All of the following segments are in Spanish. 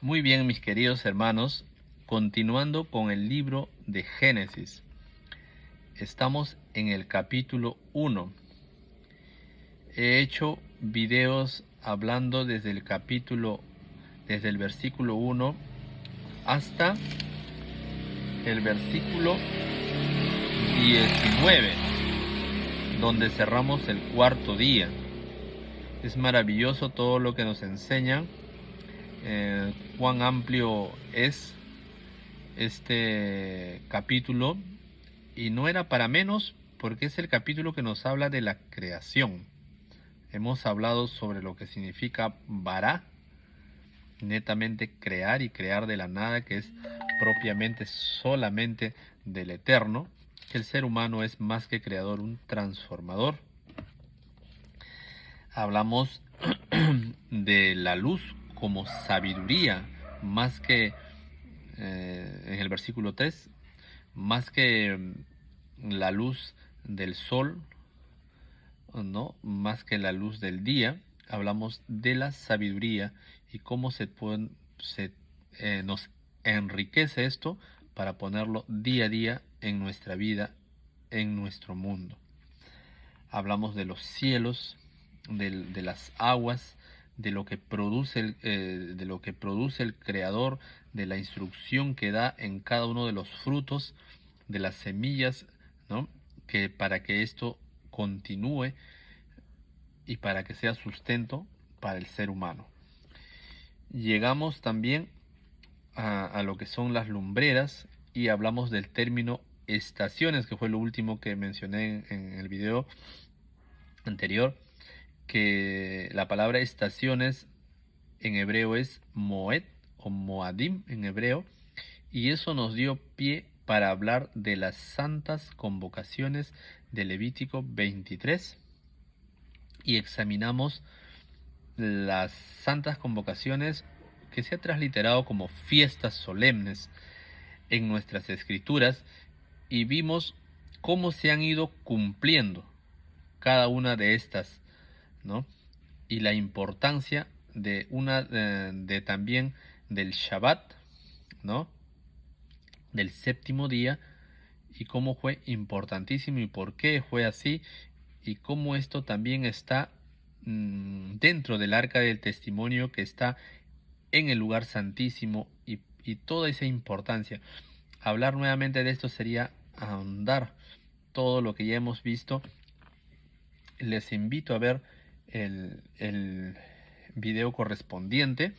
Muy bien, mis queridos hermanos, continuando con el libro de Génesis. Estamos en el capítulo 1. He hecho videos hablando desde el versículo 1 hasta el versículo 19, donde cerramos el cuarto día. Es maravilloso todo lo que nos enseñan, cuán amplio es este capítulo, y no era para menos porque es el capítulo que nos habla de la creación. Hemos hablado sobre lo que significa bara, netamente crear y crear de la nada, que es propiamente solamente del eterno, que el ser humano es más que creador, un transformador. Hablamos de la luz como sabiduría, más que en el versículo 3, más que la luz del sol, ¿no? Más que la luz del día. Hablamos de la sabiduría y cómo nos enriquece esto para ponerlo día a día en nuestra vida, en nuestro mundo. Hablamos de los cielos, de las aguas, de lo que produce el Creador, de la instrucción que da en cada uno de los frutos, de las semillas, ¿no? Que para que esto continúe y para que sea sustento para el ser humano. Llegamos también a lo que son las lumbreras y hablamos del término estaciones, que fue lo último que mencioné en el video anterior, que la palabra estaciones en hebreo es moed o moadim en hebreo, y eso nos dio pie para hablar de las santas convocaciones de Levítico 23, y examinamos las santas convocaciones que se ha transliterado como fiestas solemnes en nuestras escrituras, y vimos cómo se han ido cumpliendo cada una de estas, ¿no? Y la importancia de también del Shabbat, ¿no? Del séptimo día, y cómo fue importantísimo y por qué fue así, y cómo esto también está dentro del arca del testimonio, que está en el lugar santísimo, y toda esa importancia. Hablar nuevamente de esto sería ahondar todo lo que ya hemos visto. Les invito a ver el video correspondiente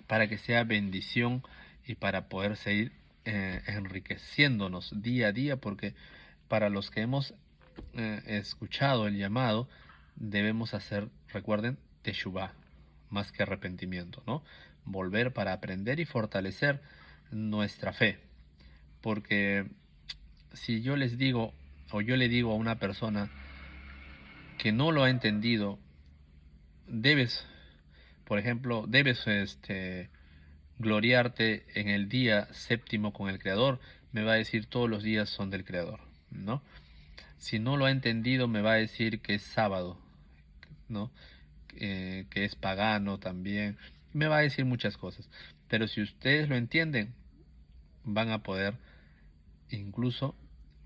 para que sea bendición y para poder seguir enriqueciéndonos día a día, porque para los que hemos escuchado el llamado, debemos hacer, recuerden, teshuvah, más que arrepentimiento, ¿no? Volver para aprender y fortalecer nuestra fe. Porque si yo les digo, o yo le digo a una persona que no lo ha entendido, debes, por ejemplo, debes gloriarte en el día séptimo con el Creador, me va a decir todos los días son del Creador, ¿no? Si no lo ha entendido, me va a decir que es sábado, ¿no? Que es pagano también, me va a decir muchas cosas. Pero si ustedes lo entienden, van a poder incluso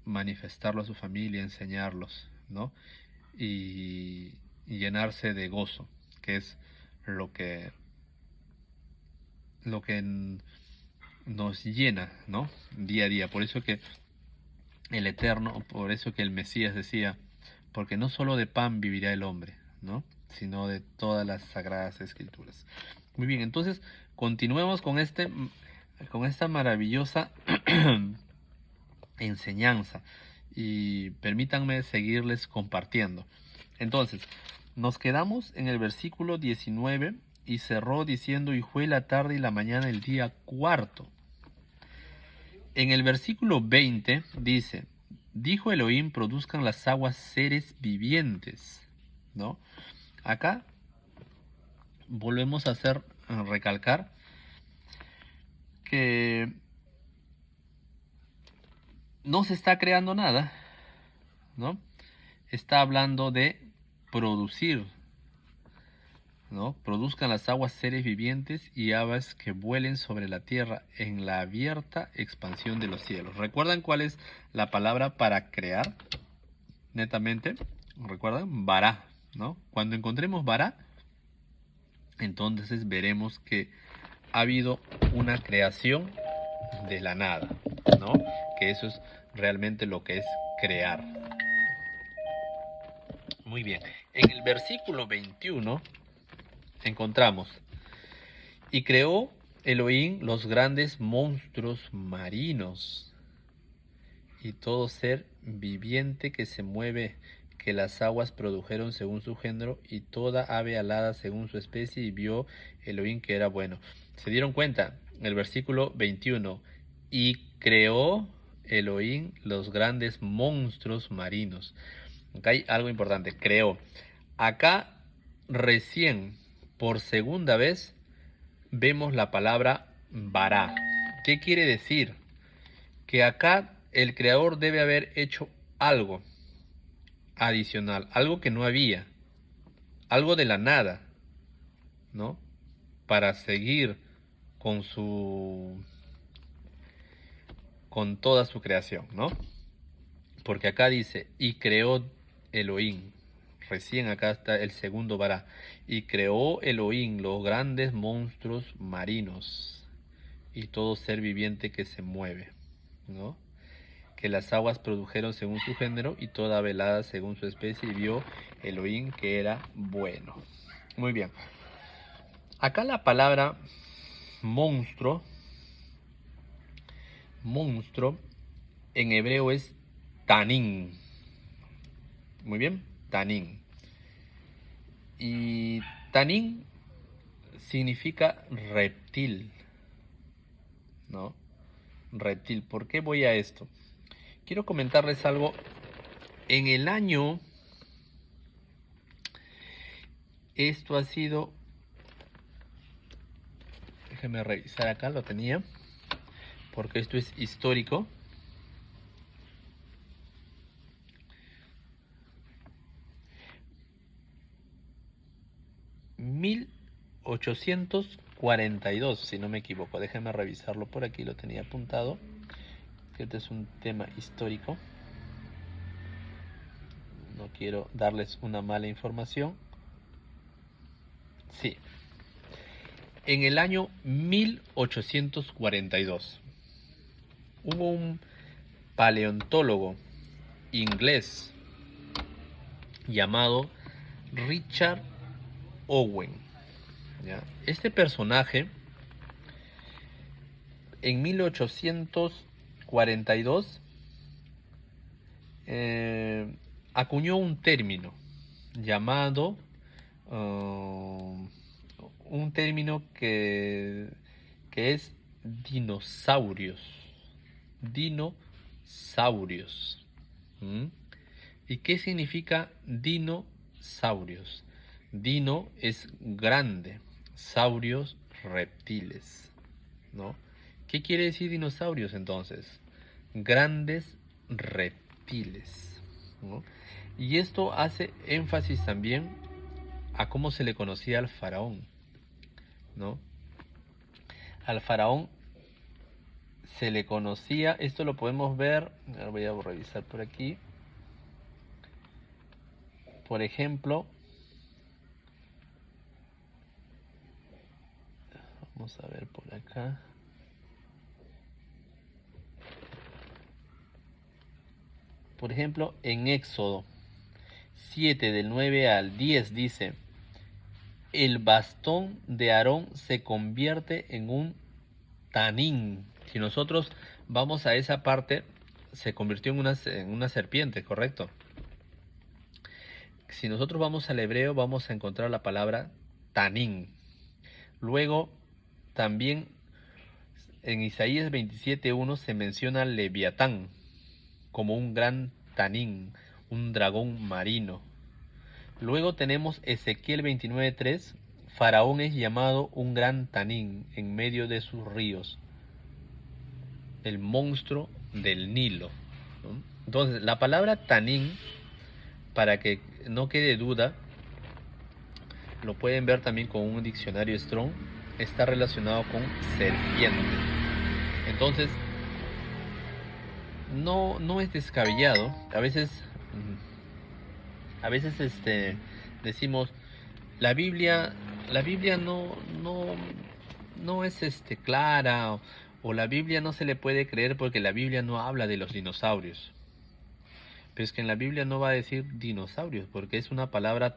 manifestarlo a su familia, enseñarlos, ¿no? Y llenarse de gozo, que es lo que lo que nos llena, ¿no? Día a día. Por eso que el Eterno, por eso que el Mesías decía, porque no solo de pan vivirá el hombre, ¿no? Sino de todas las sagradas escrituras. Muy bien, entonces continuemos con esta maravillosa enseñanza, y permítanme seguirles compartiendo. Entonces, nos quedamos en el versículo 19, y cerró diciendo: y fue la tarde y la mañana el día cuarto. En el versículo 20 dice: dijo Elohim, produzcan las aguas seres vivientes, ¿no? Acá volvemos a recalcar que no se está creando nada, ¿no? Está hablando de producir ¿no? Produzcan las aguas seres vivientes y aves que vuelen sobre la tierra en la abierta expansión de los cielos. ¿Recuerdan cuál es la palabra para crear? Netamente, ¿recuerdan? Bará, ¿no? Cuando encontremos bará, entonces veremos que ha habido una creación de la nada, ¿no? Que eso es realmente lo que es crear. Muy bien. En el versículo 21 encontramos: y creó Elohim los grandes monstruos marinos y todo ser viviente que se mueve, que las aguas produjeron según su género, y toda ave alada según su especie, y vio Elohim que era bueno. ¿Se dieron cuenta? El versículo 21. Y creó Elohim los grandes monstruos marinos. Acá hay algo importante. Creó. Acá recién, por segunda vez, vemos la palabra bará. ¿Qué quiere decir? Que acá el creador debe haber hecho algo adicional, algo que no había, algo de la nada, ¿no? Para seguir con con toda su creación, ¿no? Porque acá dice, y creó Elohim. Recién acá está el segundo vará. Y creó Elohim los grandes monstruos marinos y todo ser viviente que se mueve, ¿no? Que las aguas produjeron según su género y toda velada según su especie, y vio Elohim que era bueno. Muy bien. Acá la palabra monstruo, monstruo en hebreo es tanín. Muy bien, tanín. Y tanín significa reptil, ¿no? Reptil. ¿Por qué voy a esto? Quiero comentarles algo. En el año, esto ha sido, déjenme revisar acá, lo tenía, porque esto es histórico. $1842, si no me equivoco. Déjenme revisarlo por aquí, lo tenía apuntado. Este es un tema histórico. No quiero darles una mala información. Sí. En el año 1842 hubo un paleontólogo inglés llamado Richard Owen, ¿ya? Este personaje en 1842 acuñó un término llamado un término que es dinosaurios. Dinosaurios. ¿Mm? ¿Y qué significa dinosaurios? Dino es grande, saurios reptiles, ¿no? ¿Qué quiere decir dinosaurios entonces? Grandes reptiles, ¿no? Y esto hace énfasis también a cómo se le conocía al faraón, ¿no? Al faraón se le conocía, esto lo podemos ver, ahora voy a revisar por aquí, por ejemplo, vamos a ver por acá. Por ejemplo, en Éxodo 7 del 9 al 10 dice: el bastón de Aarón se convierte en un tanín. Si nosotros vamos a esa parte, se convirtió en una serpiente, ¿correcto? Si nosotros vamos al hebreo, vamos a encontrar la palabra tanín. Luego, también en Isaías 27:1 se menciona Leviatán como un gran tanín, un dragón marino. Luego tenemos Ezequiel 29:3, Faraón es llamado un gran tanín en medio de sus ríos, el monstruo del Nilo, ¿no? Entonces, la palabra tanín, para que no quede duda, lo pueden ver también con un diccionario Strong, está relacionado con serpiente. Entonces, no es descabellado. A veces decimos, la Biblia, la Biblia no es clara, o la Biblia no se le puede creer porque la Biblia no habla de los dinosaurios. Pero es que en la Biblia no va a decir dinosaurios, porque es una palabra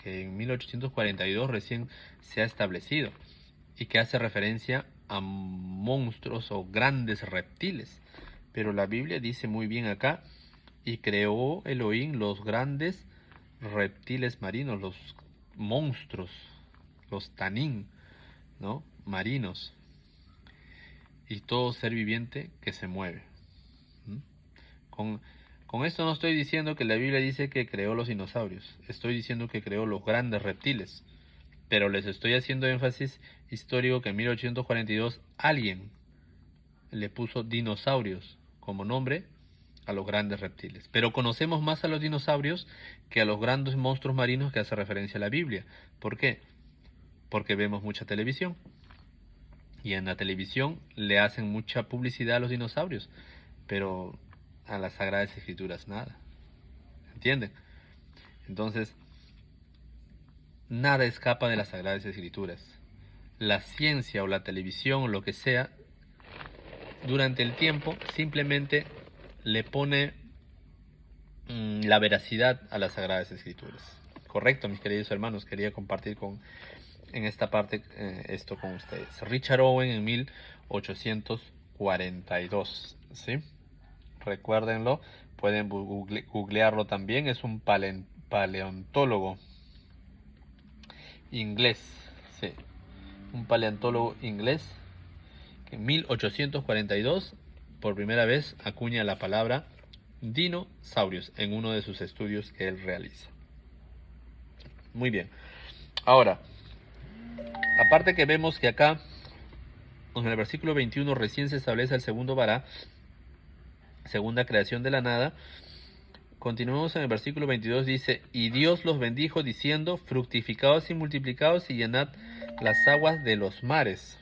que en 1842 recién se ha establecido y que hace referencia a monstruos o grandes reptiles. Pero la Biblia dice muy bien acá, y creó Elohim los grandes reptiles marinos, los monstruos, los tanín, ¿no? Marinos, y todo ser viviente que se mueve. ¿Mm? Con, con esto no estoy diciendo que la Biblia dice que creó los dinosaurios, estoy diciendo que creó los grandes reptiles, pero les estoy haciendo énfasis histórico que en 1842 alguien le puso dinosaurios como nombre a los grandes reptiles. Pero conocemos más a los dinosaurios que a los grandes monstruos marinos que hace referencia a la Biblia. ¿Por qué? Porque vemos mucha televisión. Y en la televisión le hacen mucha publicidad a los dinosaurios, pero a las Sagradas Escrituras nada. ¿Entienden? Entonces, nada escapa de las Sagradas Escrituras. La ciencia o la televisión o lo que sea, durante el tiempo simplemente le pone la veracidad a las Sagradas Escrituras. Correcto, mis queridos hermanos, quería compartir en esta parte esto con ustedes. Richard Owen en 1842, ¿sí? Recuérdenlo, pueden googlearlo también, es un paleontólogo inglés, sí, un paleontólogo inglés que en 1842 por primera vez acuña la palabra dinosaurios en uno de sus estudios que él realiza. Muy bien. Ahora, aparte que vemos que acá, en el versículo 21, recién se establece el segundo vará, segunda creación de la nada. Continuemos en el versículo 22, dice, y Dios los bendijo diciendo, fructificaos y multiplicaos y llenad las aguas de los mares.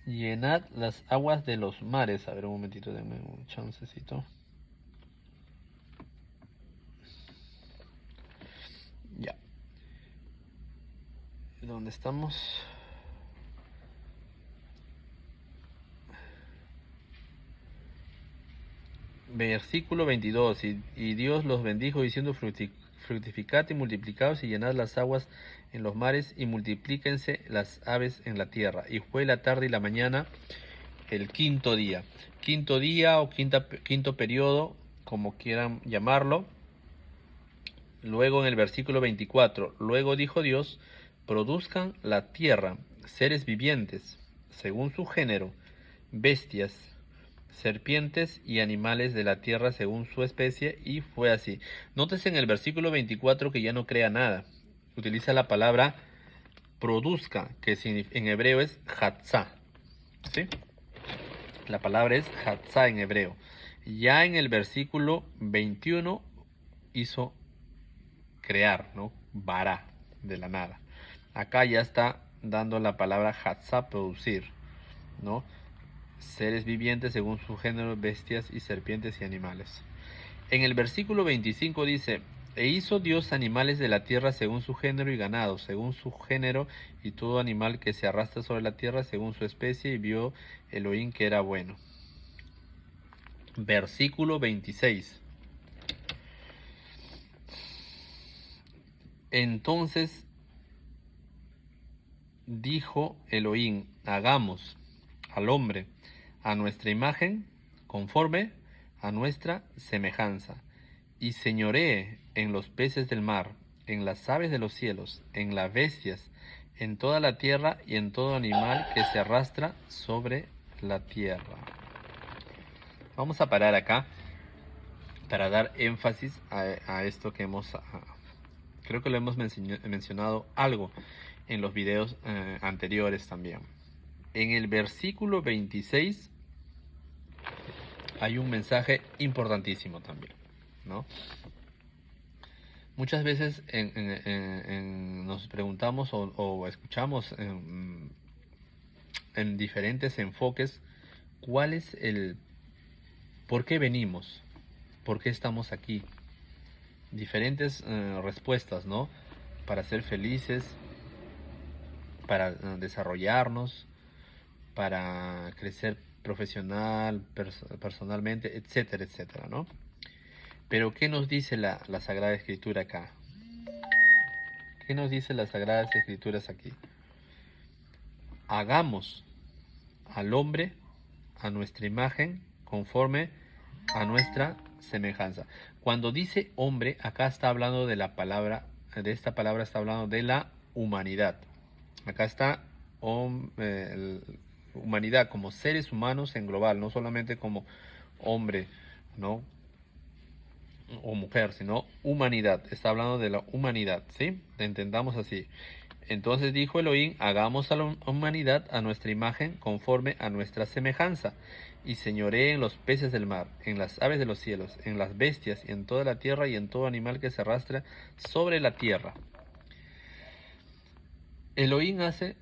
Llenad las aguas de los mares. A ver, un momentito, denme un chancecito. Ya. ¿Dónde estamos? Versículo 22. Y Dios los bendijo diciendo, fructificad y multiplicaos y llenad las aguas en los mares y multiplíquense las aves en la tierra. Y fue la tarde y la mañana el quinto día. Quinto día o quinto periodo, como quieran llamarlo. Luego en el versículo 24, luego dijo Dios, produzcan la tierra seres vivientes, según su género, bestias, serpientes y animales de la tierra según su especie, y fue así. Nótese en el versículo 24 que ya no crea nada. Utiliza la palabra produzca, que en hebreo es hatzá. ¿Sí? La palabra es hatzá en hebreo. Ya en el versículo 21 hizo crear, ¿no? Bara, de la nada. Acá ya está dando la palabra hatzá, producir, ¿no? Seres vivientes según su género, bestias y serpientes y animales. En el versículo 25 dice, e hizo Dios animales de la tierra según su género y ganado, según su género, y todo animal que se arrastra sobre la tierra según su especie, y vio Elohim que era bueno. Versículo 26. Entonces dijo Elohim, hagamos al hombre a nuestra imagen, conforme a nuestra semejanza, y señoree en los peces del mar, en las aves de los cielos, en las bestias, en toda la tierra y en todo animal que se arrastra sobre la tierra. Vamos a parar acá para dar énfasis a esto que creo que lo hemos mencionado algo en los videos anteriores también. En el versículo 26 hay un mensaje importantísimo también, ¿no? Muchas veces nos preguntamos o escuchamos en diferentes enfoques cuál es el por qué venimos, por qué estamos aquí. Diferentes respuestas, ¿no? Para ser felices, para desarrollarnos, para crecer personalmente, etcétera, etcétera, ¿no? Pero ¿qué nos dice la Sagrada Escritura acá? ¿Qué nos dice las Sagradas Escrituras aquí? Hagamos al hombre a nuestra imagen conforme a nuestra semejanza. Cuando dice hombre, acá está hablando de la palabra, de esta palabra está hablando de la humanidad. Acá está humanidad como seres humanos en global, no solamente como hombre, ¿no? O mujer, sino humanidad. Está hablando de la humanidad, ¿sí? Entendamos así. Entonces dijo Elohim, hagamos a la humanidad a nuestra imagen conforme a nuestra semejanza, y señoree en los peces del mar, en las aves de los cielos, en las bestias, y en toda la tierra, y en todo animal que se arrastra sobre la tierra. Elohim hace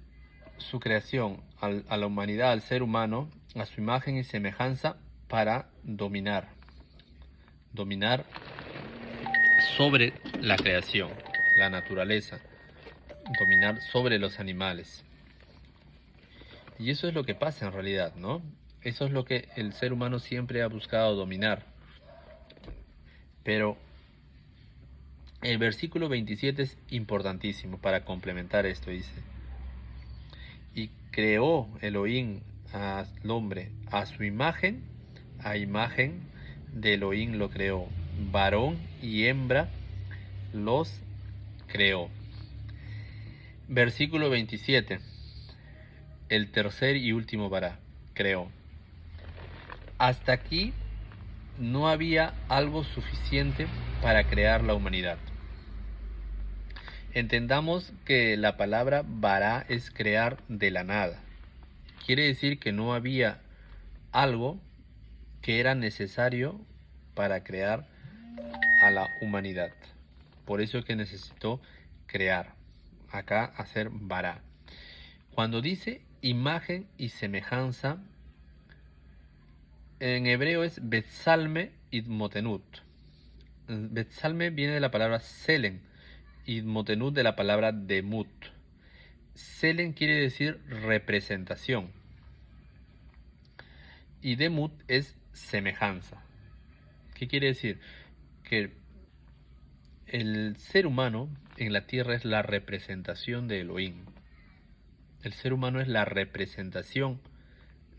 su creación a la humanidad, al ser humano, a su imagen y semejanza para dominar sobre la creación, la naturaleza, dominar sobre los animales. Y eso es lo que pasa en realidad, ¿no? Eso es lo que el ser humano siempre ha buscado dominar. Pero el versículo 27 es importantísimo para complementar esto, dice. Y creó Elohim al hombre a su imagen, a imagen de Elohim lo creó. Varón y hembra los creó. Versículo 27. El tercer y último vará creó. Hasta aquí no había algo suficiente para crear la humanidad. Entendamos que la palabra vará es crear de la nada. Quiere decir que no había algo que era necesario para crear a la humanidad. Por eso es que necesitó crear. Acá hacer vará. Cuando dice imagen y semejanza, en hebreo es Betsalme Idmotenut. Betsalme viene de la palabra Selen, Idmotenut de la palabra Demut. Selen quiere decir representación y Demut es semejanza. ¿Qué quiere decir? Que el ser humano en la tierra es la representación de Elohim. El ser humano es la representación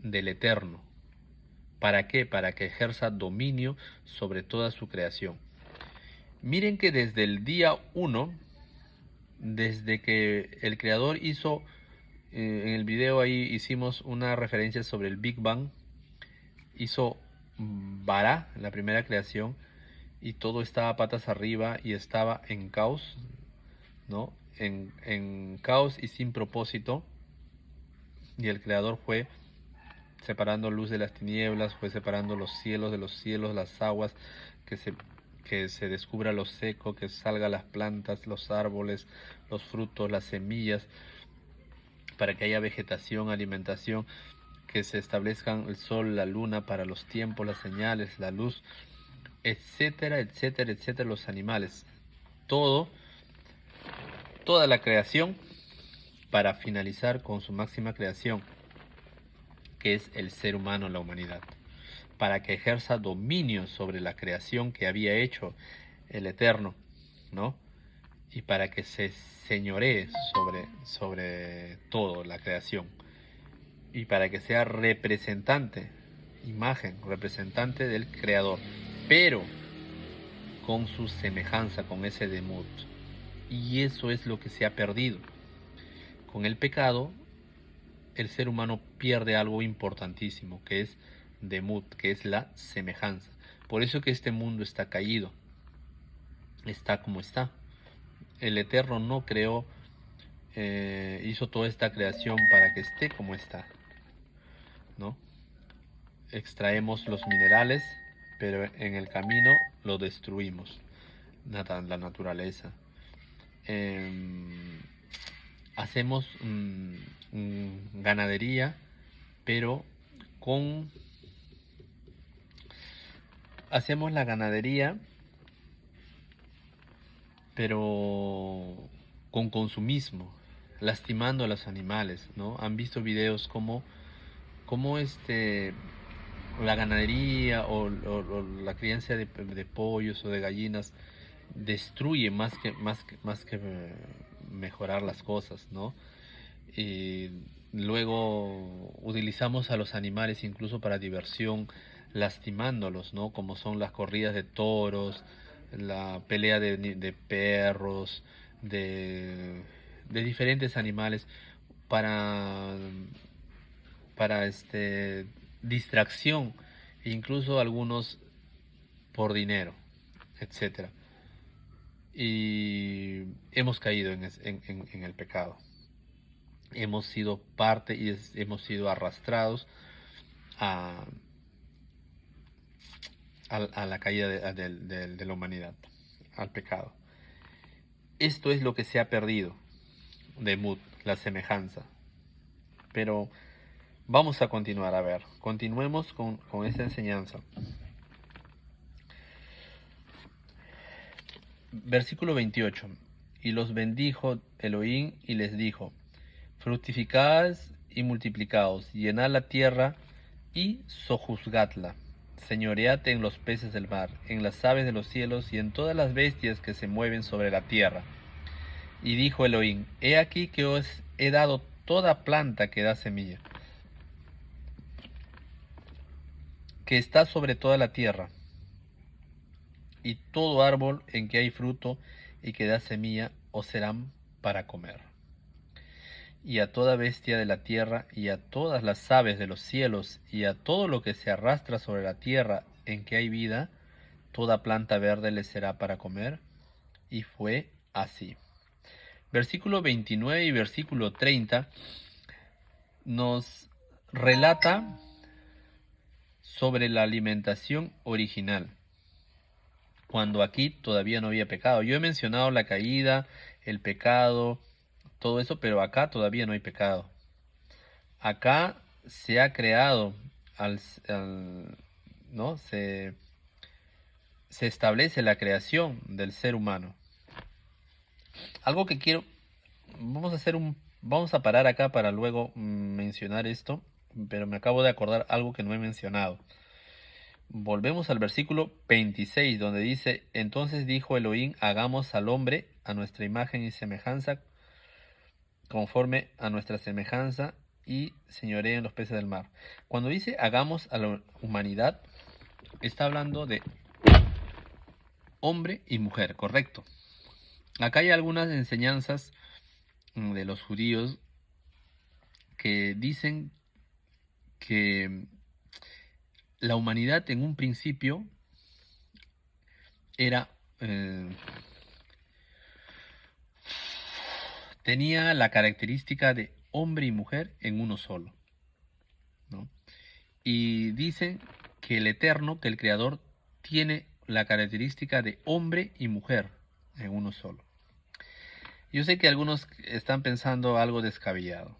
del Eterno. ¿Para qué? Para que ejerza dominio sobre toda su creación. Miren que desde el día 1, desde que el Creador hizo, en el video ahí hicimos una referencia sobre el Big Bang, hizo Bara, la primera creación, y todo estaba patas arriba y estaba en caos, ¿no? En caos y sin propósito, y el Creador fue separando luz de las tinieblas, fue separando los cielos de los cielos, las aguas, que se descubra lo seco, que salga las plantas, los árboles, los frutos, las semillas, para que haya vegetación, alimentación, que se establezcan el sol, la luna para los tiempos, las señales, la luz, etcétera, etcétera, etcétera, los animales. Toda la creación para finalizar con su máxima creación, que es el ser humano, la humanidad, para que ejerza dominio sobre la creación que había hecho el Eterno, ¿no? Y para que se señoree sobre todo la creación, y para que sea representante, imagen, representante del Creador, pero con su semejanza, con ese demut. Y eso es lo que se ha perdido. Con el pecado, el ser humano pierde algo importantísimo, que es demut, que es la semejanza. Por eso que este mundo está caído, está como está. El Eterno no creó, hizo toda esta creación para que esté como está, ¿no? Extraemos los minerales, pero en el camino lo destruimos. la naturaleza. Hacemos ganadería, pero con hacemos la ganadería, pero con consumismo, lastimando a los animales, ¿no? Han visto videos como la ganadería o la crianza de pollos o de gallinas destruye más que mejorar las cosas, ¿no? Y luego utilizamos a los animales incluso para diversión, lastimándolos, ¿no? Como son las corridas de toros, la pelea de perros, de diferentes animales para, para distracción, e incluso algunos por dinero, etcétera. Y hemos caído en el pecado. Hemos sido parte y hemos sido arrastrados a, a la caída de la humanidad, al pecado. Esto es lo que se ha perdido de Mut, la semejanza. Pero vamos a continuar, a ver, continuemos con esta enseñanza. Versículo 28. Y los bendijo Elohim y les dijo: fructificad y multiplicaos, llenad la tierra y sojuzgadla. Señoread en los peces del mar, en las aves de los cielos y en todas las bestias que se mueven sobre la tierra. Y dijo Elohim: he aquí que os he dado toda planta que da semilla, que está sobre toda la tierra, y todo árbol en que hay fruto y que da semilla os serán para comer. Y a toda bestia de la tierra, y a todas las aves de los cielos, y a todo lo que se arrastra sobre la tierra en que hay vida, toda planta verde les será para comer. Y fue así. Versículo 29 y versículo 30 nos relata sobre la alimentación original, cuando aquí todavía no había pecado. Yo he mencionado la caída, el pecado, todo eso, pero acá todavía no hay pecado. Acá se ha creado, ¿no? Se establece la creación del ser humano. Algo que quiero, vamos a parar acá para luego mencionar esto, pero me acabo de acordar algo que no he mencionado. Volvemos al versículo 26, donde dice: entonces dijo Elohim, hagamos al hombre a nuestra imagen y semejanza, conforme a nuestra semejanza, y señoree en los peces del mar. Cuando dice hagamos a la humanidad, está hablando de hombre y mujer, correcto. Acá hay algunas enseñanzas de los judíos que dicen que la humanidad en un principio era tenía la característica de hombre y mujer en uno solo, ¿no? Y dicen que el Eterno, que el Creador, tiene la característica de hombre y mujer en uno solo. Yo sé que algunos están pensando algo descabellado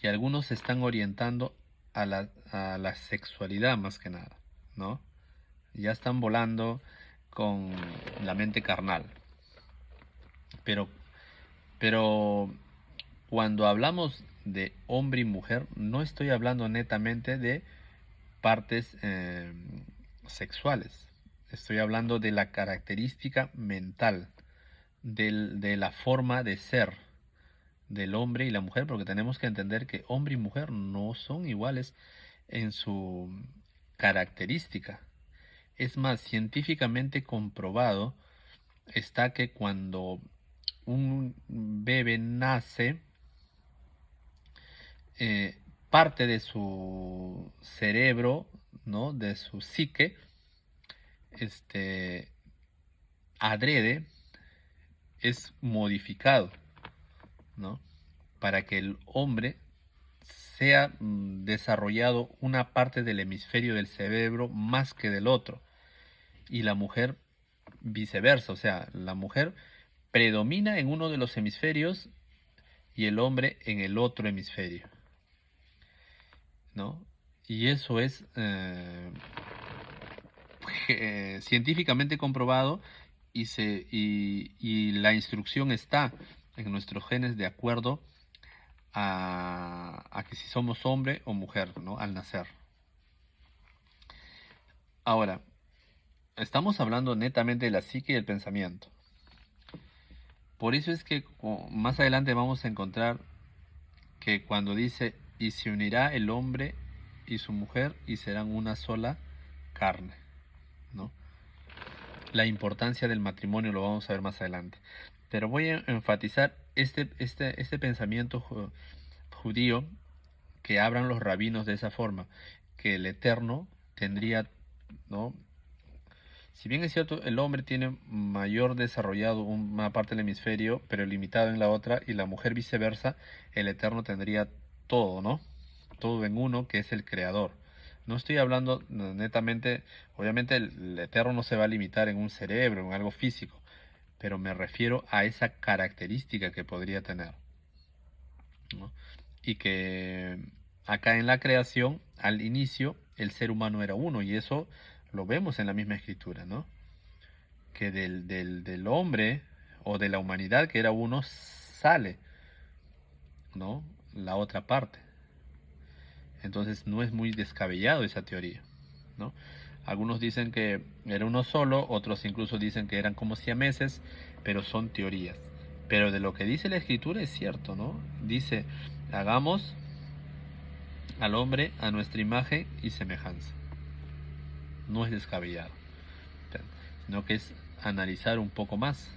y algunos se están orientando a la sexualidad más que nada, ¿no? Ya están volando con la mente carnal. Pero cuando hablamos de hombre y mujer, no estoy hablando netamente de partes sexuales. Estoy hablando de la característica mental, de la forma de ser del hombre y la mujer, porque tenemos que entender que hombre y mujer no son iguales en su característica. Es más, científicamente comprobado está que cuando un bebé nace, parte de su cerebro, ¿no? De su psique, este, adrede, es modificado, ¿no? Para que el hombre sea desarrollado una parte del hemisferio del cerebro más que del otro, y la mujer viceversa, o sea, la mujer predomina en uno de los hemisferios y el hombre en el otro hemisferio, ¿no? Y eso es científicamente comprobado y la instrucción está en nuestros genes de acuerdo a que si somos hombre o mujer, ¿no? Al nacer. Ahora, estamos hablando netamente de la psique y el pensamiento. Por eso es que más adelante vamos a encontrar que cuando dice, y se unirá el hombre y su mujer y serán una sola carne, ¿no? La importancia del matrimonio lo vamos a ver más adelante. Pero voy a enfatizar este pensamiento judío que hablan los rabinos de esa forma, que el Eterno tendría, ¿no? Si bien es cierto, el hombre tiene mayor desarrollado una parte del hemisferio, pero limitado en la otra, y la mujer viceversa, el Eterno tendría todo, ¿no? Todo en uno, que es el Creador. No estoy hablando netamente, obviamente el Eterno no se va a limitar en un cerebro, en algo físico, pero me refiero a esa característica que podría tener, ¿no? Y que acá en la creación, al inicio, el ser humano era uno, y eso lo vemos en la misma escritura, ¿no? Que del hombre o de la humanidad que era uno sale, ¿no? La otra parte. Entonces no es muy descabellado esa teoría, ¿no? Algunos dicen que era uno solo, otros incluso dicen que eran como siameses, pero son teorías. Pero de lo que dice la escritura es cierto, ¿no? Dice, hagamos al hombre a nuestra imagen y semejanza. No es descabellado, sino que es analizar un poco más.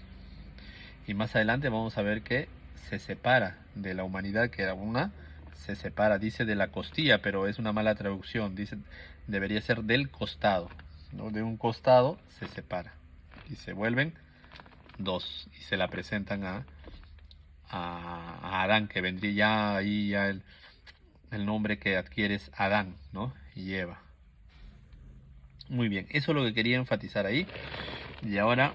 Y más adelante vamos a ver que se separa de la humanidad, que era una, se separa, dice de la costilla, pero es una mala traducción, dice, debería ser del costado, ¿no? De un costado se separa y se vuelven dos y se la presentan a Adán, que vendría ya ahí ya el nombre que adquiere es Adán, ¿no? Y Eva. Muy bien, eso es lo que quería enfatizar ahí. Y ahora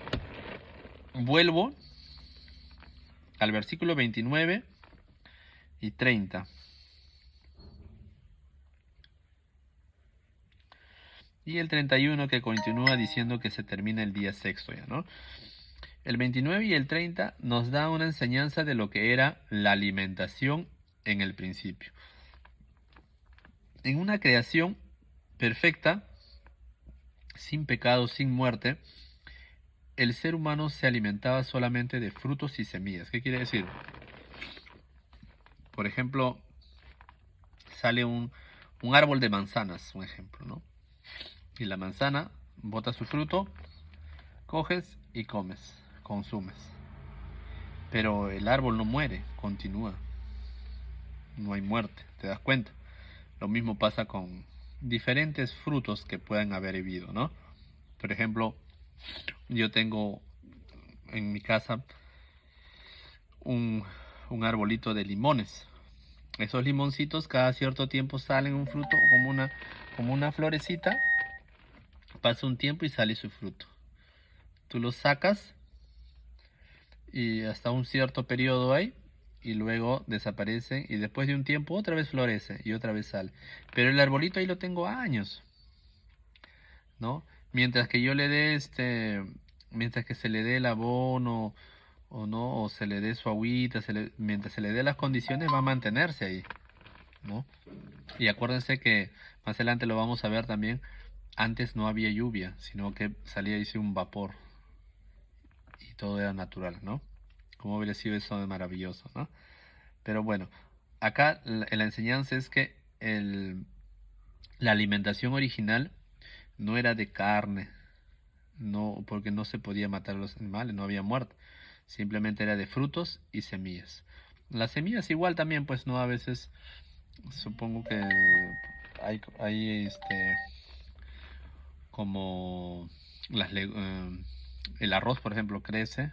vuelvo al versículo 29 y 30. Y el 31 que continúa diciendo que se termina el día sexto ya, ¿no? El 29 y el 30 nos da una enseñanza de lo que era la alimentación en el principio. En una creación perfecta, sin pecado, sin muerte, el ser humano se alimentaba solamente de frutos y semillas. ¿Qué quiere decir? Por ejemplo, sale un árbol de manzanas, un ejemplo, ¿no? Y la manzana bota su fruto, coges y comes, consumes. Pero el árbol no muere, continúa. No hay muerte, ¿te das cuenta? Lo mismo pasa con diferentes frutos que puedan haber habido, ¿no? Por ejemplo, yo tengo en mi casa un, un arbolito de limones. Esos limoncitos cada cierto tiempo salen un fruto como una florecita, pasa un tiempo y sale su fruto. Tú los sacas y hasta un cierto periodo hay y luego desaparecen y después de un tiempo otra vez florece y otra vez sale. Pero el arbolito ahí lo tengo años, ¿no? Mientras que yo le dé mientras que se le dé el abono o no, o se le dé su agüita, mientras se le dé las condiciones va a mantenerse ahí, ¿no? Y acuérdense que más adelante lo vamos a ver también, antes no había lluvia, sino que salía dice un vapor y todo era natural, ¿no? ¿Cómo hubiera sido eso de maravilloso, ¿no? Pero bueno, acá la enseñanza es que la alimentación original no era de carne, no, porque no se podía matar a los animales, no había muerte, simplemente era de frutos y semillas. Las semillas igual también, pues no, a veces supongo que hay como el arroz, por ejemplo, crece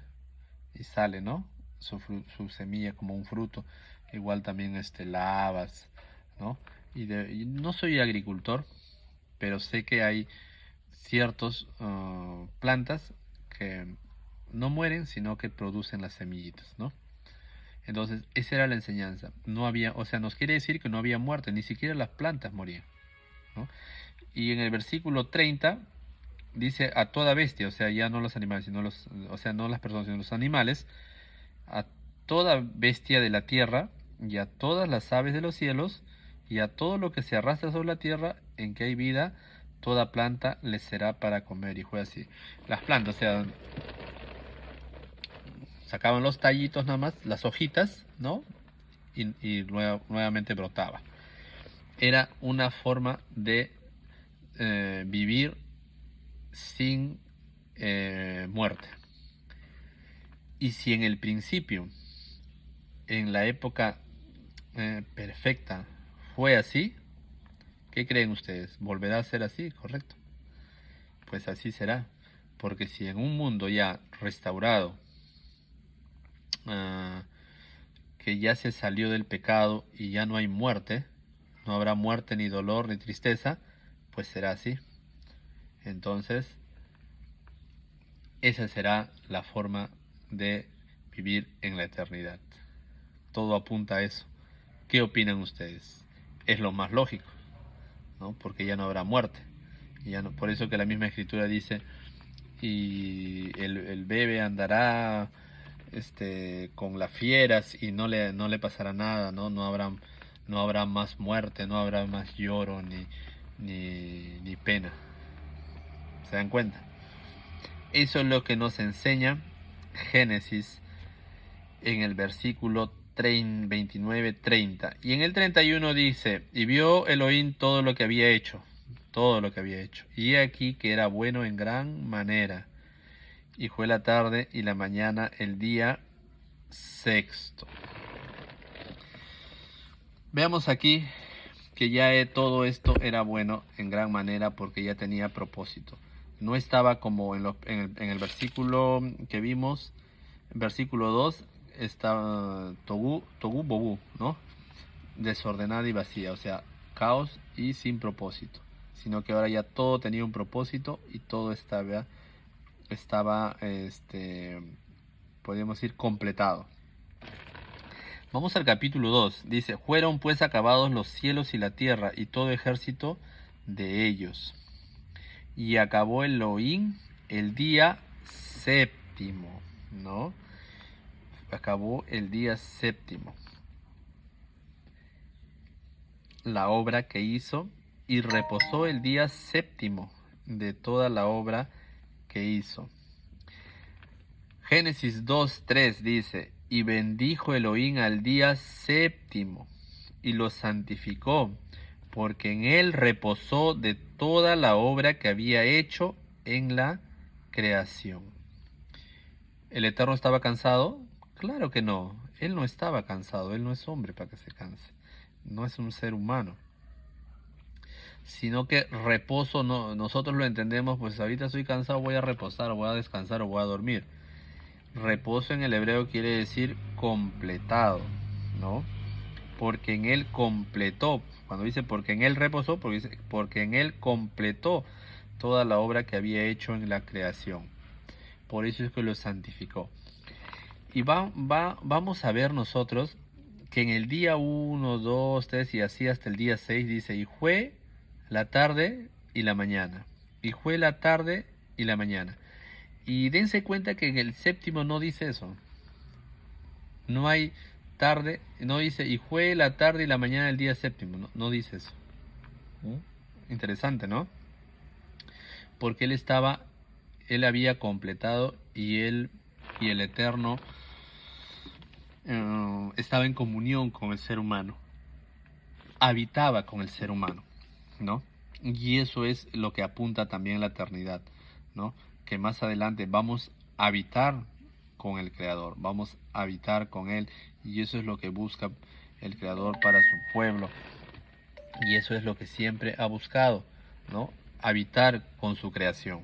y sale, ¿no? Su semilla como un fruto. Igual también la habas, ¿no? Y no soy agricultor, pero sé que hay ciertas plantas que no mueren, sino que producen las semillitas, ¿no? Entonces, esa era la enseñanza. No había, o sea, nos quiere decir que no había muerte, ni siquiera las plantas morían, ¿no? Y en el versículo 30 dice a toda bestia, o sea, ya no los animales, sino los, o sea, no las personas, sino los animales, a toda bestia de la tierra, y a todas las aves de los cielos, y a todo lo que se arrastra sobre la tierra, en que hay vida, toda planta les será para comer. Y fue así. Las plantas, o sea, sacaban los tallitos nada más, las hojitas, ¿no? Y nuevamente brotaba. Era una forma de vivir sin muerte. Y si en el principio, en la época perfecta, fue así, ¿qué creen ustedes? ¿Volverá a ser así? Correcto. Pues así será. Porque si en un mundo ya restaurado, uh, que ya se salió del pecado y ya no hay muerte, no habrá muerte ni dolor ni tristeza, pues será así. Entonces, esa será la forma de vivir en la eternidad. Todo apunta a eso. ¿Qué opinan ustedes? Es lo más lógico, ¿no? Porque ya no habrá muerte. Y ya no, por eso que la misma escritura dice, y el bebé andará con las fieras y no le pasará nada, ¿no? No habrá más muerte, no habrá más lloro ni pena. ¿Se dan cuenta? Eso es lo que nos enseña Génesis en el versículo 29-30. Y en el 31 dice, y vio Elohim todo lo que había hecho, todo lo que había hecho. Y he aquí que era bueno en gran manera. Y fue la tarde y la mañana el día sexto. Veamos aquí que ya todo esto era bueno en gran manera porque ya tenía propósito. No estaba como en el versículo que vimos, versículo 2, estaba togu bobu, ¿no? Desordenada y vacía, o sea, caos y sin propósito. Sino que ahora ya todo tenía un propósito y todo estaba podríamos decir, completado. Vamos al capítulo 2. Dice, fueron pues acabados los cielos y la tierra y todo ejército de ellos. Y acabó Elohim el día séptimo, ¿no? Acabó el día séptimo la obra que hizo y reposó el día séptimo de toda la obra que hizo. Génesis 2:3 dice, y bendijo Elohim al día séptimo y lo santificó, porque en él reposó de toda la obra que había hecho en la creación. ¿El Eterno estaba cansado? Claro que no, él no estaba cansado, él no es hombre para que se canse, no es un ser humano. Sino que reposo, no, nosotros lo entendemos, pues ahorita estoy cansado, voy a reposar, voy a descansar o voy a dormir. Reposo en el hebreo quiere decir completado, ¿no? Porque en él completó, cuando dice porque en él reposó, porque en él completó toda la obra que había hecho en la creación. Por eso es que lo santificó. Y vamos a ver nosotros que en el día 1, 2, 3 y así hasta el día 6 dice, y fue la tarde y la mañana. Y fue la tarde y la mañana. Y dense cuenta que en el séptimo no dice eso. No hay tarde, no dice, y fue la tarde y la mañana del día séptimo. No, no dice eso. Interesante, ¿no? Porque él había completado y él y el Eterno estaba en comunión con el ser humano. Habitaba con el ser humano, ¿no? Y eso es lo que apunta también la eternidad, ¿no? Que más adelante vamos a habitar con el Creador, vamos a habitar con Él, y eso es lo que busca el Creador para su pueblo, y eso es lo que siempre ha buscado, ¿no? Habitar con su creación.